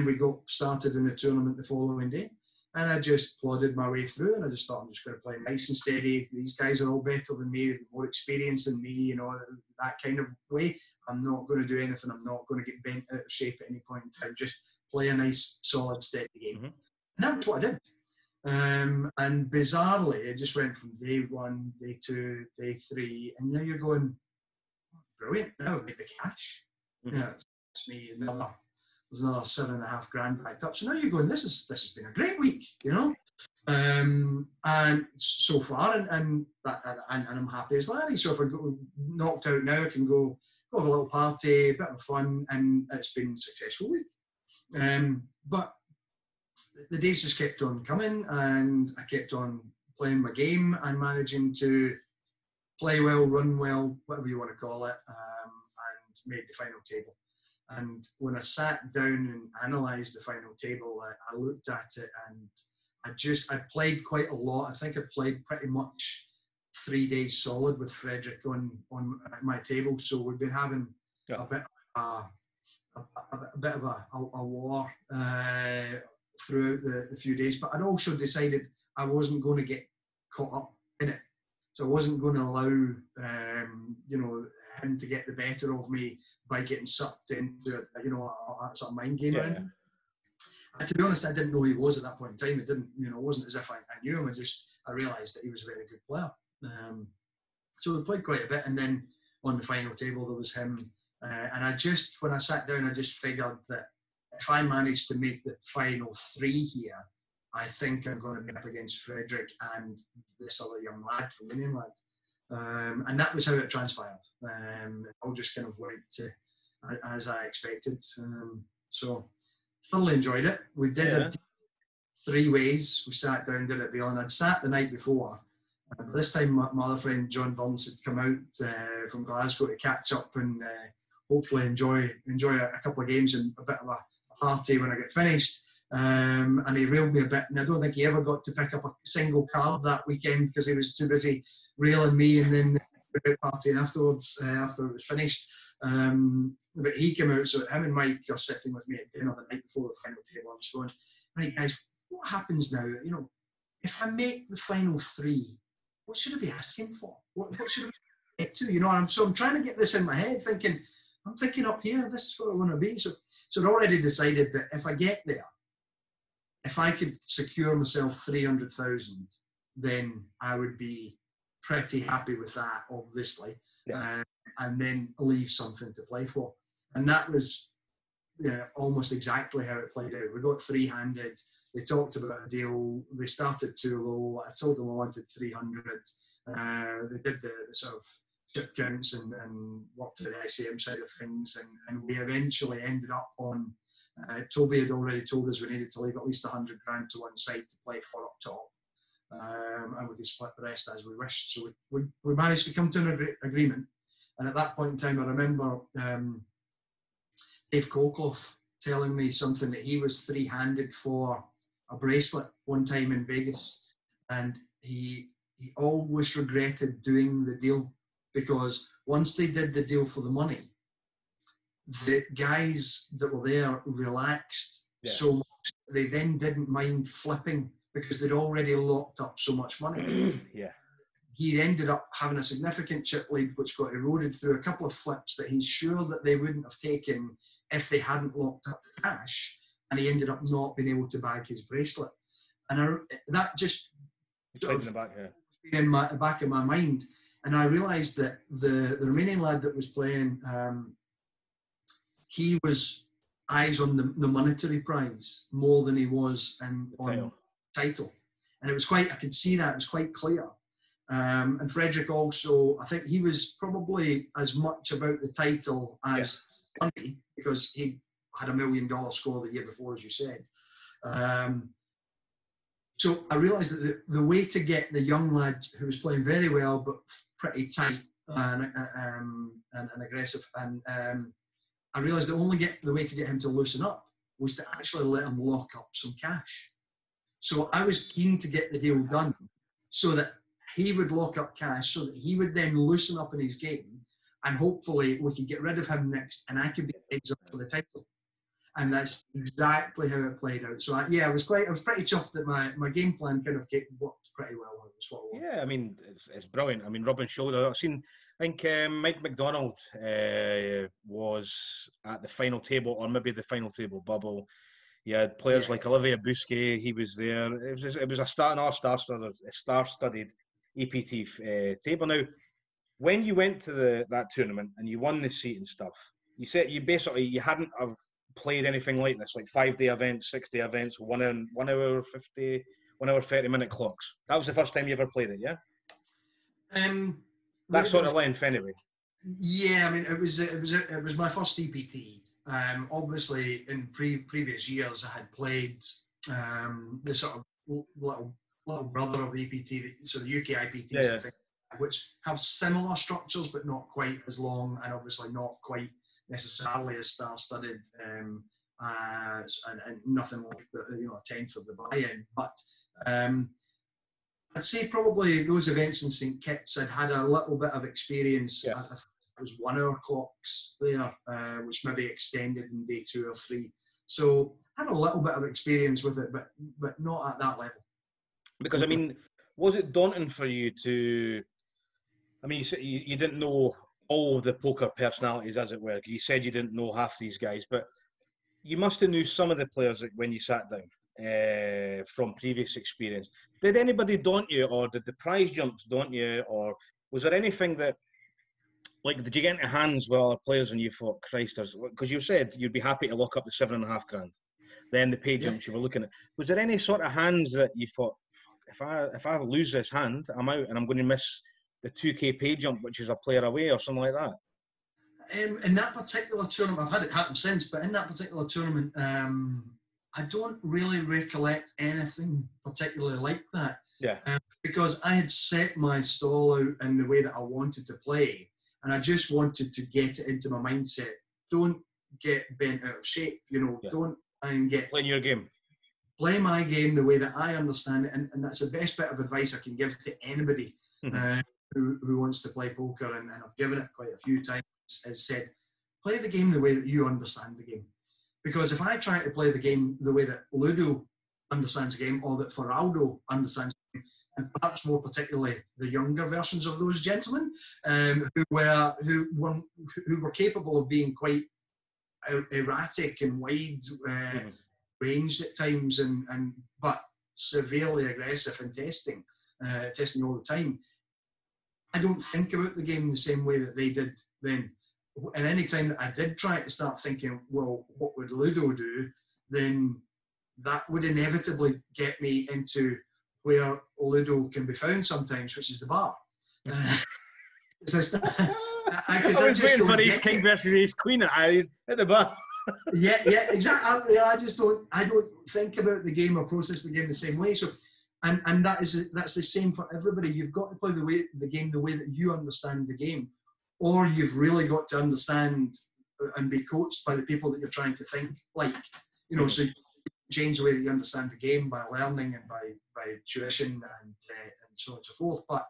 we got started in the tournament the following day. And I just plodded my way through, and I just thought, I'm just going to play nice and steady. These guys are all better than me, more experienced than me, you know, that kind of way. I'm not going to do anything. I'm not going to get bent out of shape at any point in time. Just play a nice, solid, steady game. Mm-hmm. And that's what I did. And bizarrely, it just went from day 1, day 2, day 3, and now you're going, brilliant, now make the cash. Mm-hmm. Yeah, it's me, there's another $7,500 backed up. So now you're going, this has been a great week, you know. And so far, and I'm happy as Larry. So if I go knocked out now, I can go have a little party, a bit of fun, and it's been a successful week. But the days just kept on coming, and I kept on playing my game and managing to play well, run well, whatever you want to call it, and made the final table. And when I sat down and analysed the final table, I looked at it, and I played quite a lot. I think I played pretty much 3 days solid with Fredrik on my table. So we've been having a bit of a bit of a war throughout the few days, but I'd also decided I wasn't going to get caught up in it. So I wasn't going to allow, him to get the better of me by getting sucked into, a sort of mind game. Yeah. And to be honest, I didn't know who he was at that point in time. It wasn't as if I knew him. I realised that he was a very good player. So we played quite a bit, and then on the final table there was him. And when I sat down, I just figured that if I managed to make the final 3 here, I think I'm going to be up against Frederick and this other young lad from Union Lad. And that was how it transpired. It all just kind of went as I expected. So thoroughly enjoyed it. We did it 3 ways. We sat down, did it beyond. I'd sat the night before. But this time my other friend John Burns had come out from Glasgow to catch up and hopefully enjoy a couple of games and a bit of a party when I get finished. And he railed me a bit, and I don't think he ever got to pick up a single card that weekend because he was too busy railing me and then partying afterwards after it was finished. But he came out, so him and Mike are sitting with me at dinner the night before the final table. I'm just going, right guys, what happens now? If I make the final 3, what should I be asking for? What should I get to? So I'm trying to get this in my head, I'm thinking up here, this is what I want to be. So I'd already decided that if I get there, if I could secure myself 300,000, then I would be pretty happy with that, obviously, and then leave something to play for. And that was almost exactly how it played out. We got 3-handed. They talked about a deal. They started too low. I told them I wanted 300. They did the sort of chip counts and worked to the ICM side of things, and we eventually ended up on. Toby had already told us we needed to leave at least 100 grand to one side to play for up top, and we could split the rest as we wished. So we managed to come to an agreement. And at that point in time, I remember Dave Colclough telling me something that he was 3-handed for a bracelet one time in Vegas, and he always regretted doing the deal because once they did the deal for the money, the guys that were there relaxed so much they then didn't mind flipping because they'd already locked up so much money. He ended up having a significant chip lead which got eroded through a couple of flips that he's sure that they wouldn't have taken if they hadn't locked up the cash, and he ended up not being able to bag his bracelet. And that just in the back here. In the back of my mind. And I realised that the Romanian lad that was playing, he was eyes on the monetary prize more than he was on title. And it was I could see that, it was quite clear. And Frederick also, I think he was probably as much about the title as money, because he had $1 million score the year before, as you said. So I realised that the way to get the young lad who was playing very well but pretty tight and aggressive, and I realised the way to get him to loosen up was to actually let him lock up some cash. So I was keen to get the deal done so that he would lock up cash, so that he would then loosen up in his game, and hopefully we could get rid of him next, and I could be heads up for the title. And that's exactly how it played out. So I was pretty chuffed that my game plan kind of worked pretty well. Yeah, I mean, it's brilliant. I mean, rubbing shoulder. I think Mike McDonald was at the final table, or maybe the final table bubble. You had players like Olivier Bousquet. He was there. It was a star-studded EPT table. Now, when you went to that tournament and you won the seat and stuff, you said you hadn't have played anything like this, like 5-day events, 6-day events, 1 hour 30-minute clocks. That was the first time you ever played it, yeah? That sort of length, anyway. Yeah, I mean, it was my first EPT. Obviously, in previous years, I had played the sort of little brother of EPT, so the UK IPTs, which have similar structures but not quite as long, and obviously not quite necessarily as star-studded, and nothing like a tenth of the buy-in. But I'd say probably those events in St Kitts, I'd had a little bit of experience was 1 hour clocks there, which maybe extended in day 2 or 3. So I had a little bit of experience with it, but not at that level. Because, I mean, was it daunting for you to, I mean, you didn't know all of the poker personalities, as it were. You said you didn't know half these guys, but you must have knew some of the players when you sat down from previous experience. Did anybody daunt you, or did the prize jumps daunt you, or was there anything that, like, did you get into hands with other players and you thought, Christ, because you said you'd be happy to lock up the $7.5 grand, then the pay jumps you were looking at. Was there any sort of hands that you thought, if I lose this hand, I'm out and I'm going to miss the 2K pay jump, which is a player away or something like that? In that particular tournament, I've had it happen since, but in that particular tournament, I don't really recollect anything particularly like that. Yeah. Because I had set my stall out in the way that I wanted to play, and I just wanted to get it into my mindset. Don't get bent out of shape, don't try and get... Playing your game. Play my game the way that I understand it, and that's the best bit of advice I can give to anybody who wants to play poker, and I've given it quite a few times, is said, play the game the way that you understand the game. Because if I try to play the game the way that Ludo understands the game, or that Feraldo understands the game, and perhaps more particularly the younger versions of those gentlemen, who were capable of being quite erratic and wide ranged at times, but severely aggressive in testing all the time. I don't think about the game the same way that they did then. And any time that I did try to start thinking, well, what would Ludo do, then that would inevitably get me into where Ludo can be found sometimes, which is the bar. I was waiting for Ace King versus Ace Queen at the bar. yeah, exactly. I don't think about the game or process the game the same way. So, and that's the same for everybody. You've got to play the game the way that you understand the game, or you've really got to understand and be coached by the people that you're trying to think like. So you change the way that you understand the game by learning and by tuition and so on and so forth. But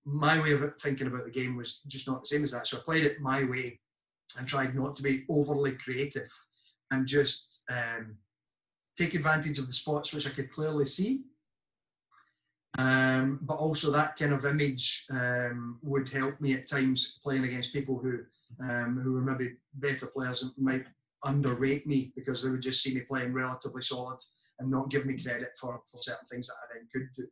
my way of thinking about the game was just not the same as that. So I played it my way and tried not to be overly creative and just take advantage of the spots which I could clearly see. But also that kind of image would help me at times playing against people who were maybe better players and might underrate me because they would just see me playing relatively solid and not give me credit for certain things that I then could do.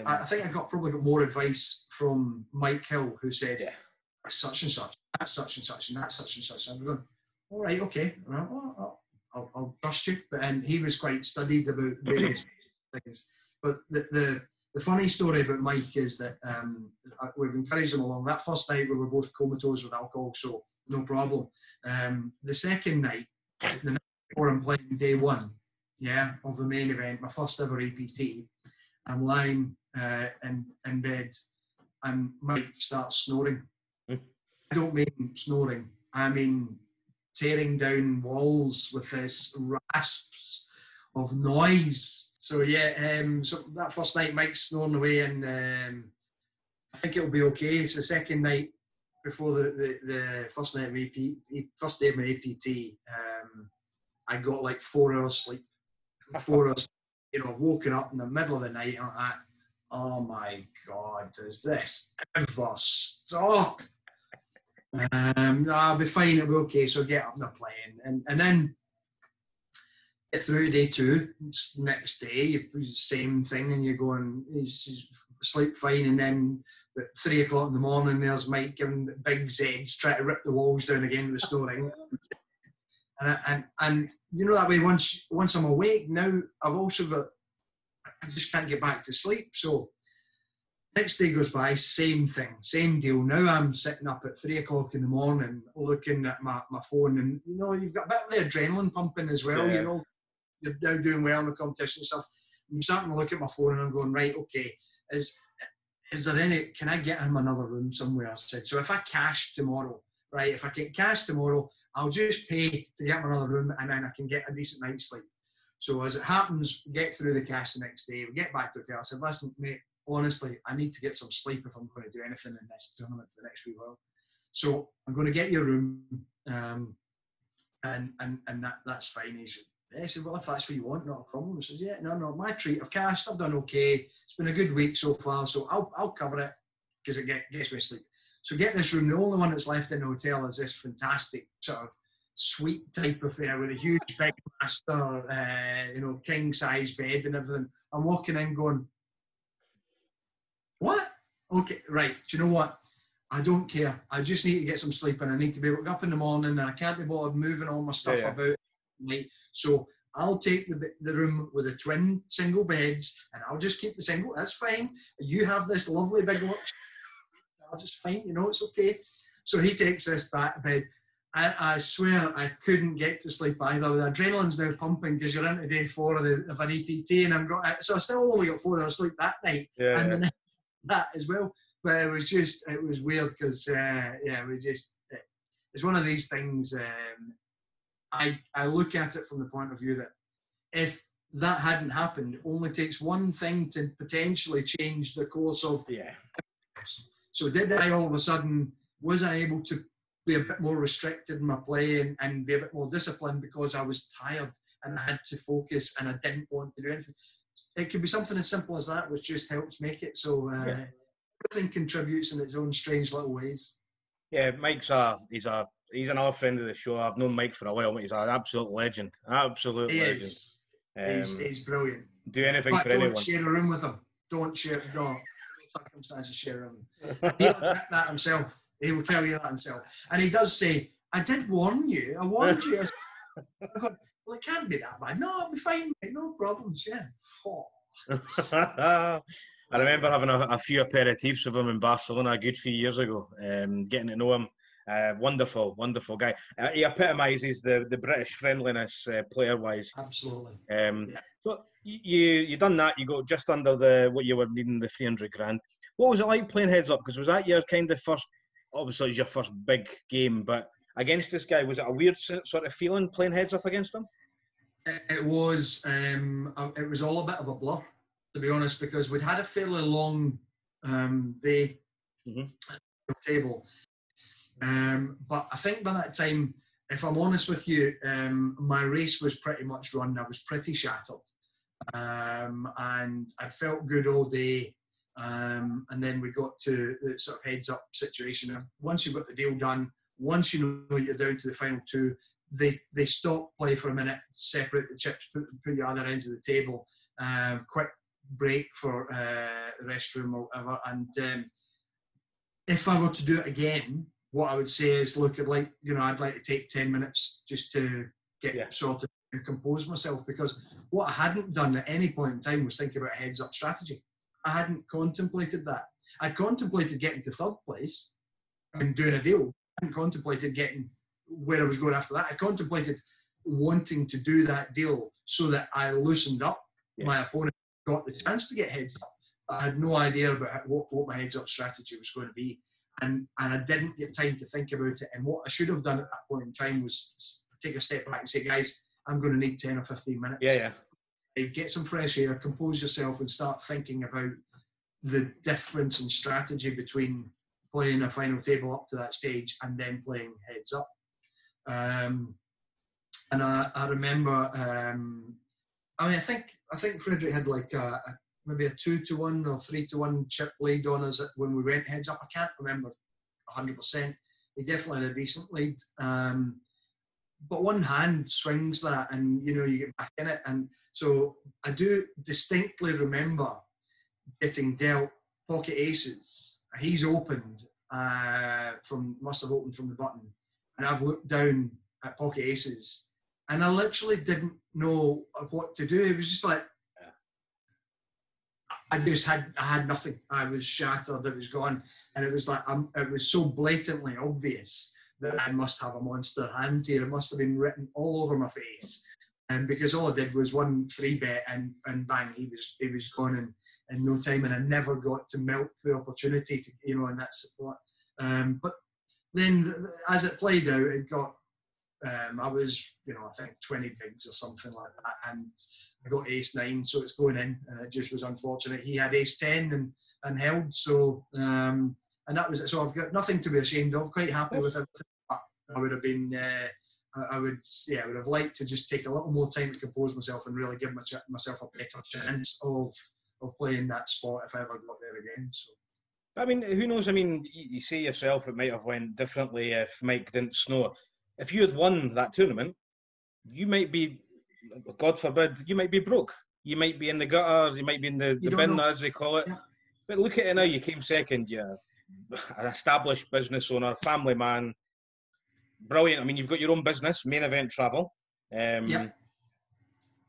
I think I probably got more advice from Mike Hill, who said, such and such, that's such and such, and that's such and such. And I'm going, all right, okay, I'll trust you. And he was quite studied about various things. But the funny story about Mike is that we've encouraged him along. That first night we were both comatose with alcohol, so no problem. The second night, the night before I'm playing day one, of the main event, my first ever APT, I'm lying in bed and Mike starts snoring. I don't mean snoring, I mean tearing down walls with this rasps of noise. So so that first night Mike's snoring away, and I think it'll be okay. It's the second night before the first night of first day of my APT. I got like 4 hours sleep. 4 hours, woken up in the middle of the night and I, oh my God, does this ever stop? I'll be fine, it'll be okay. So get up and they're playing, and then get through day two. Next day, same thing, and you're going, you sleep fine, and then at 3 o'clock in the morning, there's Mike giving big Zeds, trying to rip the walls down again with the snoring. And that way, once I'm awake, now I've also got, I just can't get back to sleep. So next day goes by, same thing, same deal. Now I'm sitting up at 3 o'clock in the morning looking at my phone, and you've got a bit of the adrenaline pumping as well. Yeah. You're now doing well in the competition and stuff. I'm starting to look at my phone and I'm going, right, okay, is there any, can I get him another room somewhere? I said, so if I cash tomorrow, right, if I can cash tomorrow, I'll just pay to get him another room and then I can get a decent night's sleep. So as it happens, we get through the cash the next day, we get back to the hotel. I said, listen, mate, honestly, I need to get some sleep if I'm going to do anything in this tournament for the next wee while. So I'm going to get your room, and that's fine. He said, well, if that's what you want, not a problem. I said, yeah, no, my treat. I've cashed. I've done okay. It's been a good week so far, so I'll cover it because it gets me sleep. So get this room. The only one that's left in the hotel is this fantastic sort of suite type affair with a huge big master, king size bed and everything. I'm walking in going, what? Okay, right. Do you know what? I don't care. I just need to get some sleep and I need to be woken up in the morning and I can't be bothered moving all my stuff about at night. So I'll take the room with the twin single beds and I'll just keep the single. That's fine. You have this lovely big work. I'll just fine. It's okay. So he takes this back bed. I swear I couldn't get to sleep either. The adrenaline's now pumping because you're into day 4 of an EPT so I still only got 4 hours sleep that night. And then that as well. But it was weird because, it's one of these things. I look at it from the point of view that if that hadn't happened, it only takes one thing to potentially change the course of. Yeah. So did I all of a sudden, was I able to be a bit more restricted in my play and be a bit more disciplined because I was tired and I had to focus and I didn't want to do anything? It could be something as simple as that, which just helps make it. So everything contributes in its own strange little ways. Yeah, Mike's he's another friend of the show. I've known Mike for a while, but he's an absolute legend. Absolute legend. He's brilliant. Do anything for anyone. Don't share a room with him. Don't share. No circumstances share a room. He'll admit that himself. He will tell you that himself. And he does say, "I did warn you. I warned you." I go, well, it can't be that bad. No, I'll be fine. No problems. Yeah. Oh. I remember having a few aperitifs with him in Barcelona a good few years ago, getting to know him. Wonderful, wonderful guy. He epitomises the British friendliness player-wise. Absolutely. So you done that. You got just under what you were needing, the 300 grand. What was it like playing heads up? Because was that your kind of first? Obviously, it was your first big game, but against this guy, was it a weird sort of feeling playing heads up against him? It was. It was all a bit of a blur, to be honest, because we'd had a fairly long day at the table. But I think by that time, if I'm honest with you, my race was pretty much run. I was pretty shattered. And I felt good all day. And then we got to the sort of heads up situation. And once you've got the deal done, once you know you're down to the final 2, they stop play for a minute, separate the chips, put your other ends of the table, quick break for the restroom or whatever. And if I were to do it again, what I would say is, look, I'd like to take 10 minutes just to get sorted and compose myself, because what I hadn't done at any point in time was think about a heads-up strategy. I hadn't contemplated that. I contemplated getting to 3rd place and doing a deal. I hadn't contemplated getting where I was going after that. I contemplated wanting to do that deal so that I loosened up my opponent, got the chance to get heads up. I had no idea about what my heads-up strategy was going to be. And I didn't get time to think about it. And what I should have done at that point in time was take a step back and say, guys, I'm going to need 10 or 15 minutes. Get some fresh air, compose yourself, and start thinking about the difference in strategy between playing a final table up to that stage and then playing heads up. And I remember, I think Frederick had like maybe a 2-1 or 3-1 chip lead on us when we went heads up. I can't remember 100%. He definitely had a decent lead. But one hand swings that and, you get back in it. And so I do distinctly remember getting dealt pocket aces. He's opened must have opened from the button. And I've looked down at pocket aces. And I literally didn't know what to do. It was just like, I had nothing. I was shattered. It was gone. And it was like, it was so blatantly obvious that I must have a monster hand here. It must have been written all over my face. And because all I did was one free bet and bang, he was gone in no time. And I never got to milk the opportunity to, and that support. But then as it played out, it got, I was, I think 20 bigs or something like that. And I got ace-9, so it's going in. It just was unfortunate. He had ace-10 and held, so and that was it. So I've got nothing to be ashamed of. Quite happy with it. I would have been. I would have liked to just take a little more time to compose myself and really give myself a better chance of playing that spot if I ever got there again. So. I mean, who knows? I mean, you say yourself it might have went differently if Mike didn't snore. If you had won that tournament, you might be, God forbid, you might be broke. You might be in the gutter. You might be in the bin, as they call it. Yeah. But look at it now. You came second. You're an established business owner, family man. Brilliant. I mean, you've got your own business, Main Event Travel.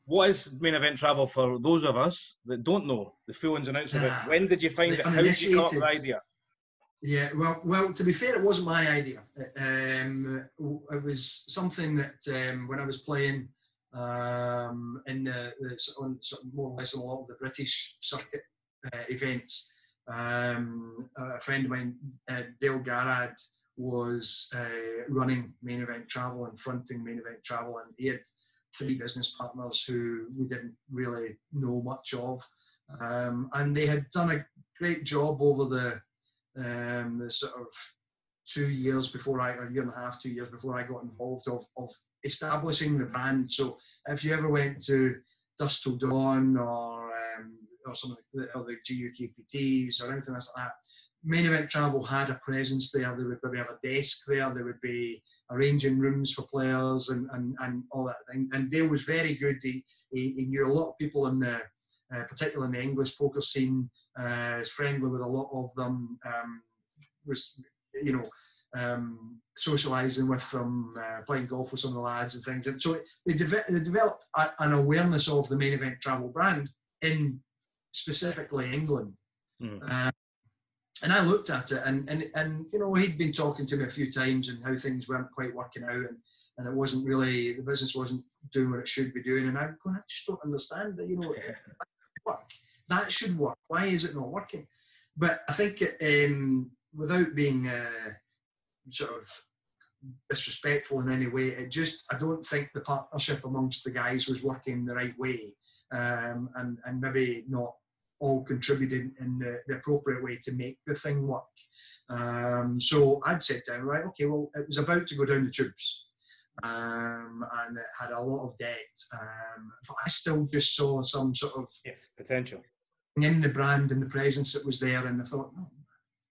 What is Main Event Travel for those of us that don't know the full ins and outs of it? When did you find it? How did you come up with the idea? Yeah, well, to be fair, it wasn't my idea. It was something that when I was playing in on more or less on a lot of the British circuit events, a friend of mine, Dale Garrad, was running Main Event Travel and fronting Main Event Travel, and he had 3 business partners who we didn't really know much of, and they had done a great job over the sort of 2 years before a year and a half, 2 years before I got involved of establishing the brand. So if you ever went to Dusk Till Dawn or some of the GUKPTs or anything like that, Main Event Travel had a presence there. They would maybe have a desk there. They would be arranging rooms for players and all that thing. And Dale was very good. He knew a lot of people in the, particularly in the English poker scene. Was friendly with a lot of them. Was socialising with them, playing golf with some of the lads and things. And so they developed an awareness of the Main Event Travel brand in specifically England. And I looked at it, and he'd been talking to me a few times and how things weren't quite working out, and it wasn't really, the business wasn't doing what it should be doing. And I'm going, I just don't understand that, that should work. Why is it not working? But I think without being sort of disrespectful in any way, I don't think the partnership amongst the guys was working the right way, and maybe not all contributed in the appropriate way to make the thing work. So I'd said to him, right, okay, well, it was about to go down the tubes, and it had a lot of debt, but I still just saw some sort of potential in the brand and the presence that was there, and I thought,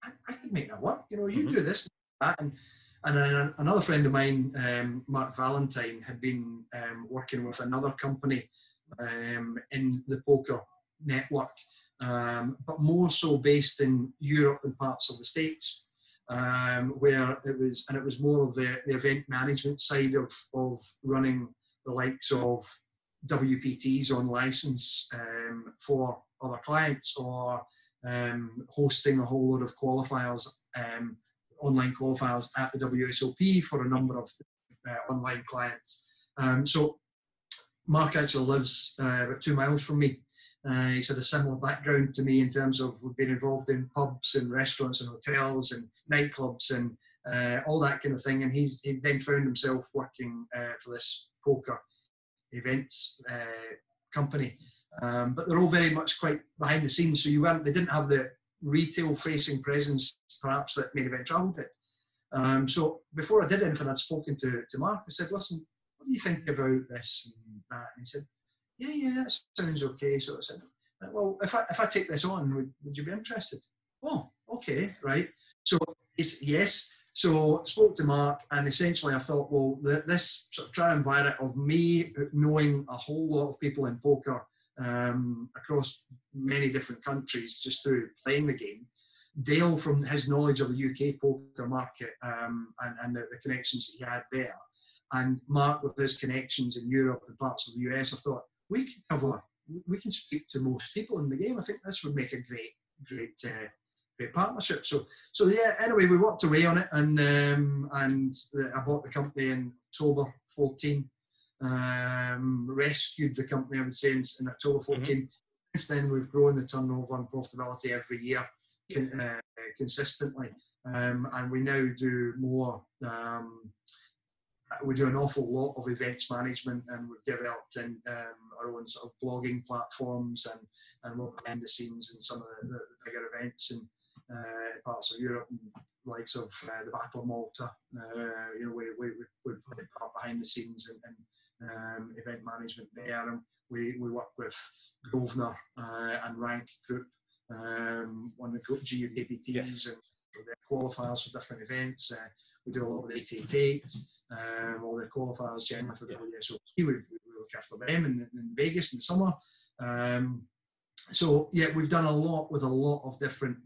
I can make that work. You do this, that, and then another friend of mine, Mark Valentine, had been working with another company in the poker network, but more so based in Europe and parts of the States, where it was more of the event management side of running the likes of WPTs on license for other clients, or hosting a whole lot of qualifiers, online qualifiers at the WSOP for a number of online clients. So Mark actually lives about 2 miles from me. He's had a similar background to me in terms of we've been involved in pubs and restaurants and hotels and nightclubs and all that kind of thing. And he then found himself working for this poker events company. But they're all very much quite behind the scenes. So they didn't have the retail facing presence perhaps that Main Event Travel did. So before I did anything, I'd spoken to Mark. I said, listen, what do you think about this and that? And he said, yeah, that sounds okay. So I said, well, if I take this on, would you be interested? Oh, okay, right. So it's yes. So I spoke to Mark, and essentially I thought, well, this sort of triumvirate of me knowing a whole lot of people in poker across many different countries just through playing the game, Dale from his knowledge of the UK poker market and the connections that he had there, and Mark with his connections in Europe and parts of the US, I thought, we can speak to most people in the game. I think this would make a great partnership. So yeah. Anyway, we worked away on it, and I bought the company in October 14. Rescued the company, I would say, in October 14. Since then, we've grown the turnover and profitability every year consistently, and we now do more we do an awful lot of events management, and we've developed in, our own sort of blogging platforms, and we're behind the scenes in some of the bigger events in parts of Europe, and likes of the Battle of Malta. We're behind the scenes and event management there, and we work with Grosvenor and Rank Group on the GUKPTs and the qualifiers for different events. We do a lot of the 888, all the qualifiers generally for the WSOP. We look after them in Vegas in the summer. So yeah, we've done a lot with a lot of different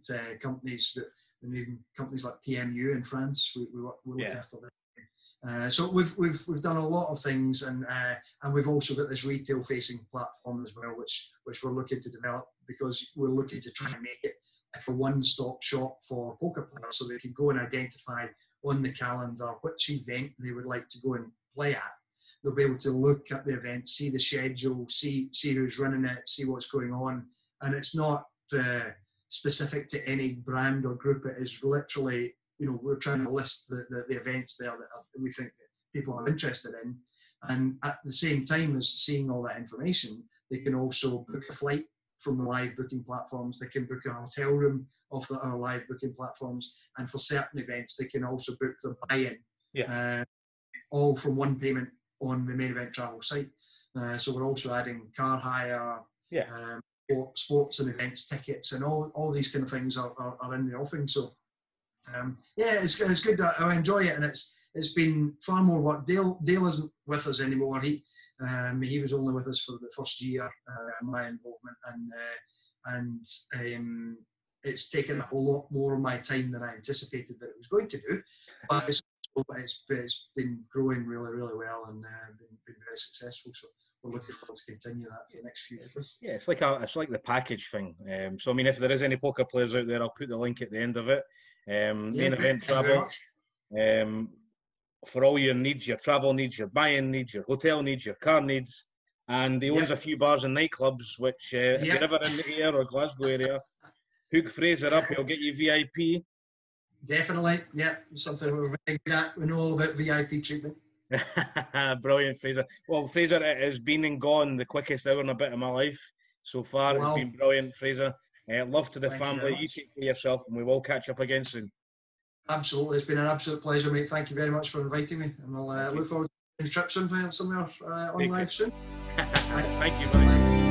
companies, and even companies like PMU in France. We look after them. So we've done a lot of things, and we've also got this retail facing platform as well, which we're looking to develop, because we're looking to try and make it like a one-stop shop for poker players, so they can go and identify on the calendar which event they would like to go and play at. They'll be able to look at the event, see the schedule, see who's running it, see what's going on, and it's not specific to any brand or group. It is literally, we're trying to list the events there that we think that people are interested in, and at the same time as seeing all that information, they can also book a flight from the live booking platforms. They can book a hotel room off our live booking platforms, and for certain events they can also book their buy-in, all from one payment on the Main Event Travel site. So we're also adding car hire, sports and events tickets, and all these kind of things are in the offering. So it's good. I enjoy it, and it's been far more work. Dale isn't with us anymore. He was only with us for the first year, my involvement, and it's taken a lot more of my time than I anticipated that it was going to do. But it's been growing really, really well, and been very successful. So we're looking forward to continue that for the next few years. Yeah, it's like the package thing. So I mean, if there is any poker players out there, I'll put the link at the end of it. Main Event Travel. For all your needs, your travel needs, your buy-in needs, your hotel needs, your car needs, and he owns a few bars and nightclubs, which if you're ever in the Ayr or Glasgow area, hook Fraser up, he'll get you VIP. Definitely, something we're very good at. We know all about VIP treatment. Brilliant, Fraser. Well, Fraser, it has been and gone the quickest hour and a bit of my life so far. Wow. It's been brilliant, Fraser. Love to the family. You take care of yourself, and we will catch up again soon. Absolutely, it's been an absolute pleasure, mate. Thank you very much for inviting me, and I'll look forward to the trip somewhere on live soon. Thank you, buddy.